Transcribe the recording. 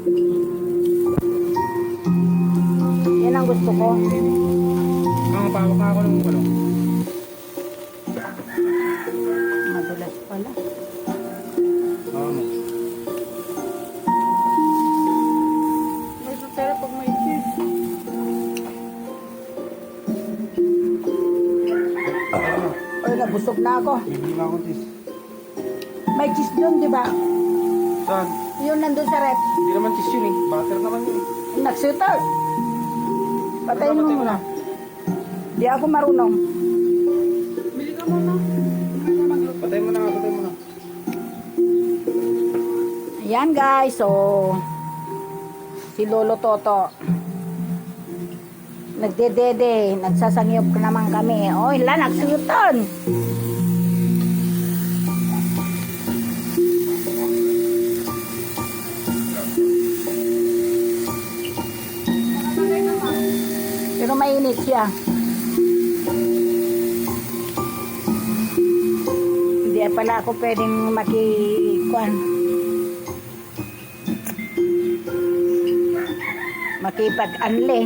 Yan ang gusto ko. Mga pawak na ako ng ano. Madulas pala. Oo. May sarap pag may cheese. Ay, nabusog na ako. Bibili nga akong cheese. May cheese doon, di ba? Saan? Yun nandun sa rep. Hindi naman cheese yun eh. Butter naman yun eh. Nagsutal. Patayin mo Patay mo muna. na. Di ako marunong. Bili ka muna. Patay mo na nga, patay mo na. Ayan guys, so si Lolo Toto nagdedede, nagsasangiyop naman kami. O, ila, nagsutan. Pero mainit siya. Hindi pala ako pwedeng makikuan. Makipag-anli.